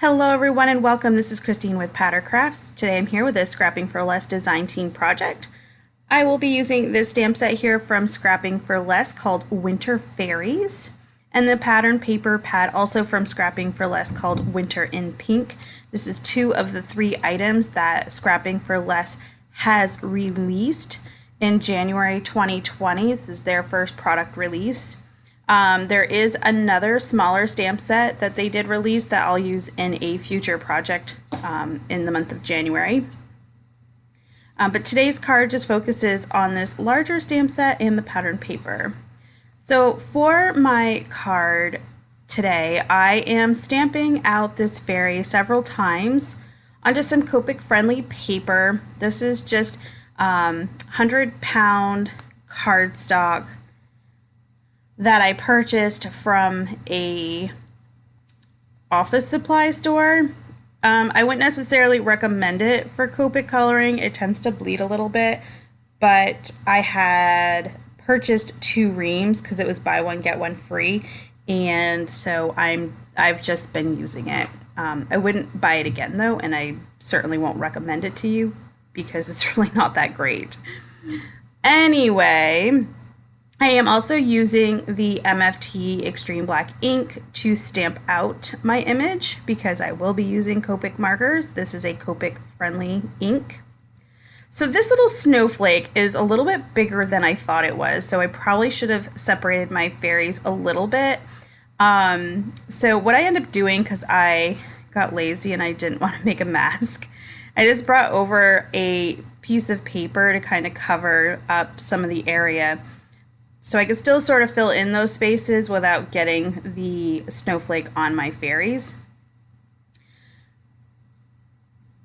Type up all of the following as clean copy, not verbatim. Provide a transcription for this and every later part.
Hello everyone and welcome. This is Christine with Patter Crafts. Today I'm here with a Scrapping for Less design team project. I will be using this stamp set here from Scrapping for Less called Winter Fairies, and the pattern paper pad also from Scrapping for Less called Winter in Pink. This is two of the three items that Scrapping for Less has released in January 2020. This is their first product release. There is another smaller stamp set that they did release that I'll use in a future project in the month of January. But today's card just focuses on this larger stamp set and the pattern paper. So for my card today, I am stamping out this fairy several times onto some Copic friendly paper. This is just 100-pound cardstock that I purchased from a office supply store. I wouldn't necessarily recommend it for Copic coloring. It tends to bleed a little bit, but I had purchased 2 reams because it was buy one get one free, and so I've just been using it. I wouldn't buy it again though, and I certainly won't recommend it to you because it's really not that great. Anyway, I am also using the MFT Extreme Black Ink to stamp out my image because I will be using Copic Markers. This is a Copic friendly ink. So this little snowflake is a little bit bigger than I thought it was, so I probably should have separated my fairies a little bit. So what I ended up doing, because I got lazy and I didn't want to make a mask, I just brought over a piece of paper to kind of cover up some of the area, so I could still sort of fill in those spaces without getting the snowflake on my fairies.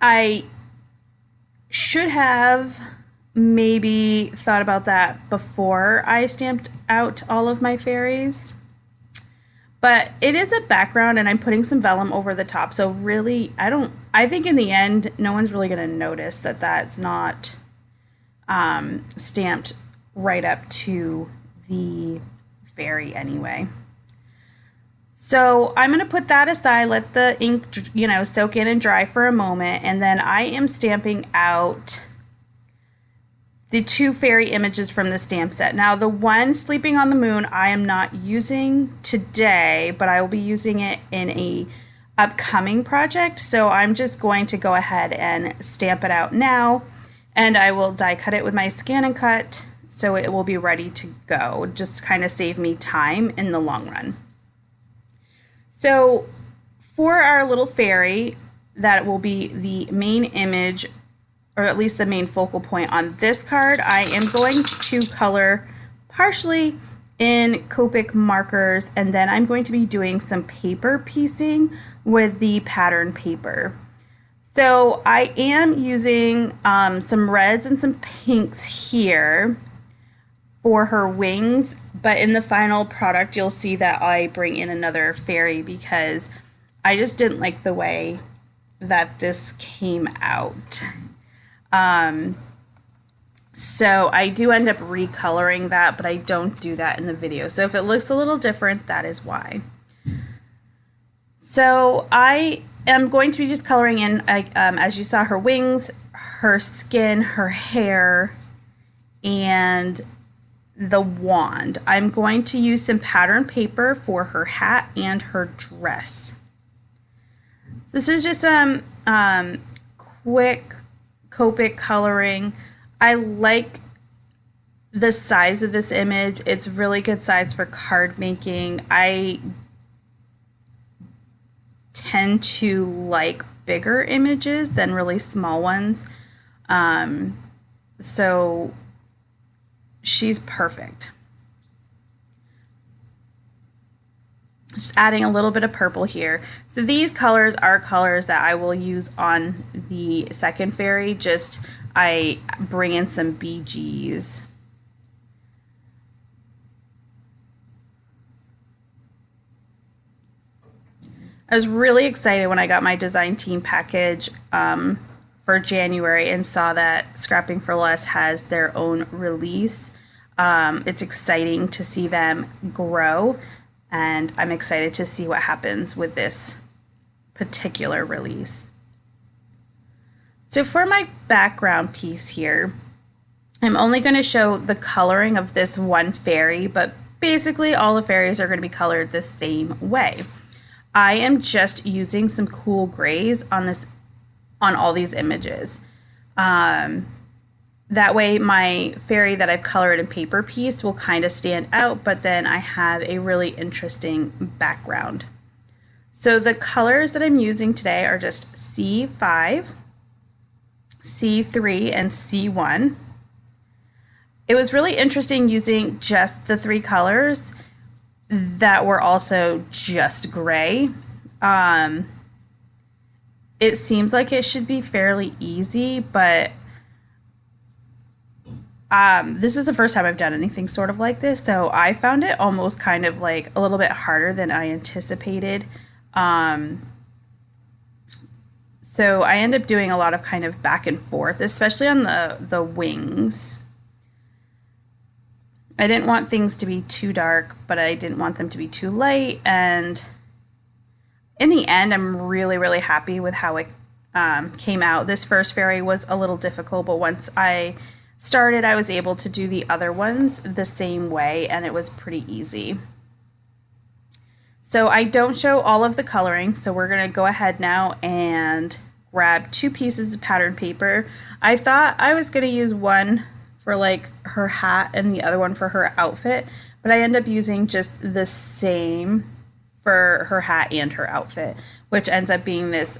I should have maybe thought about that before I stamped out all of my fairies. But it is a background and I'm putting some vellum over the top. So really, I think in the end, no one's really going to notice that that's not stamped right up to the fairy anyway. So I'm going to put that aside, let the ink, soak in and dry for a moment, and then I am stamping out the 2 fairy images from the stamp set. Now the one sleeping on the moon I am not using today, but I will be using it in a upcoming project. So I'm just going to go ahead and stamp it out now, and I will die cut it with my Scan and Cut so it will be ready to go. Just kind of save me time in the long run. So for our little fairy, that will be the main image, or at least the main focal point on this card, I am going to color partially in Copic Markers, and then I'm going to be doing some paper piecing with the pattern paper. So I am using some reds and some pinks here for her wings, but in the final product you'll see that I bring in another fairy because I just didn't like the way that this came out. So I do end up recoloring that, but I don't do that in the video. So if it looks a little different, that is why. So I am going to be just coloring in, as you saw, her wings, her skin, her hair, and the wand. I'm going to use some pattern paper for her hat and her dress. This is just quick Copic coloring. I like the size of this image. It's really good size for card making. I tend to like bigger images than really small ones. So she's perfect. Just adding a little bit of purple here. So these colors are colors that I will use on the second fairy. Just I bring in some BGs. I was really excited when I got my design team package for January and saw that Scrapping for Less has their own release. It's exciting to see them grow, and I'm excited to see what happens with this particular release. So for my background piece here, I'm only going to show the coloring of this one fairy, but basically all the fairies are going to be colored the same way. I am just using some cool grays on all these images. That way my fairy that I've colored in paper piece will kind of stand out, but then I have a really interesting background. So the colors that I'm using today are just C5, C3, and C1. It was really interesting using just the 3 colors that were also just gray. It seems like it should be fairly easy, but this is the first time I've done anything sort of like this, so I found it almost kind of like a little bit harder than I anticipated. So I end up doing a lot of kind of back and forth, especially on the wings. I didn't want things to be too dark, but I didn't want them to be too light, and in the end, I'm really, really happy with how it came out. This first fairy was a little difficult, but once I started, I was able to do the other ones the same way, and it was pretty easy. So I don't show all of the coloring, so we're going to go ahead now and grab 2 pieces of pattern paper. I thought I was going to use one for like her hat and the other one for her outfit, but I end up using just the same for her hat and her outfit, which ends up being this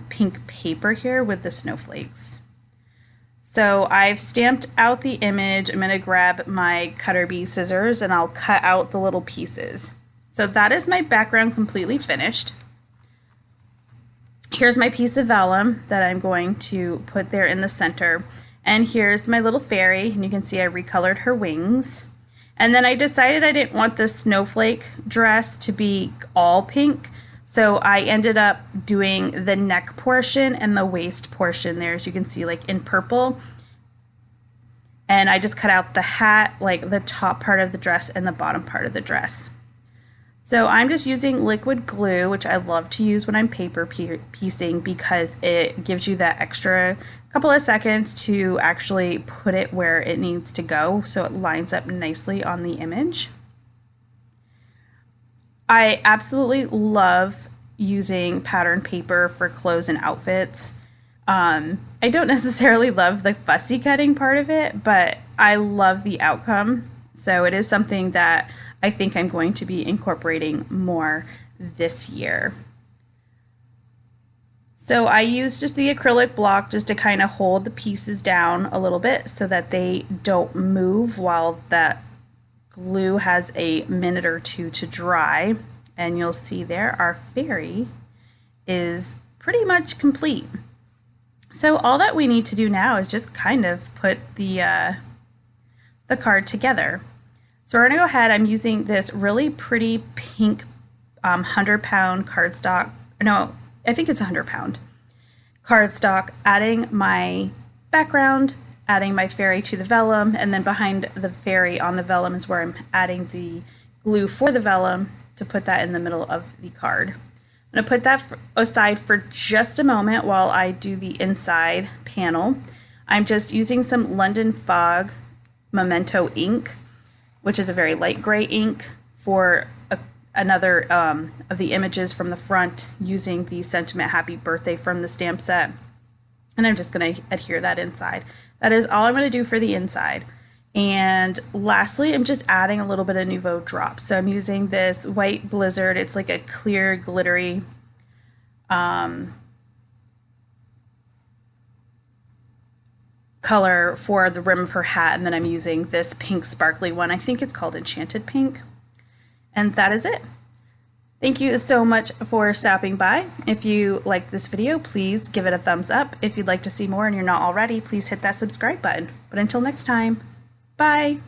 pink paper here with the snowflakes. So I've stamped out the image. I'm going to grab my cutter bee scissors and I'll cut out the little pieces. So that is my background completely finished. Here's my piece of vellum that I'm going to put there in the center. And here's my little fairy, and you can see I recolored her wings. And then I decided I didn't want the snowflake dress to be all pink, so I ended up doing the neck portion and the waist portion there, as you can see, like in purple. And I just cut out the hat, like the top part of the dress and the bottom part of the dress. So I'm just using liquid glue, which I love to use when I'm paper piecing because it gives you that extra couple of seconds to actually put it where it needs to go so it lines up nicely on the image. I absolutely love using pattern paper for clothes and outfits. I don't necessarily love the fussy cutting part of it, but I love the outcome. So it is something that I think I'm going to be incorporating more this year. So I use just the acrylic block just to kind of hold the pieces down a little bit so that they don't move while that glue has a minute or 2 to dry. And you'll see there our fairy is pretty much complete. So all that we need to do now is just kind of put the card together. So we're going to go ahead, I'm using this really pretty pink 100-pound cardstock, no, I think it's 100-pound cardstock, adding my background, adding my fairy to the vellum, and then behind the fairy on the vellum is where I'm adding the glue for the vellum to put that in the middle of the card. I'm going to put that aside for just a moment while I do the inside panel. I'm just using some London Fog Memento ink, which is a very light gray ink, for another of the images from the front using the Sentiment Happy Birthday from the stamp set. And I'm just going to adhere that inside. That is all I'm going to do for the inside. And lastly, I'm just adding a little bit of Nuvo drops. So I'm using this white Blizzard. It's like a clear, glittery color for the rim of her hat, and then I'm using this pink sparkly one. I think it's called Enchanted Pink. And that is it. Thank you so much for stopping by. If you liked this video, please give it a thumbs up. If you'd like to see more and you're not already, please hit that subscribe button. But until next time, bye.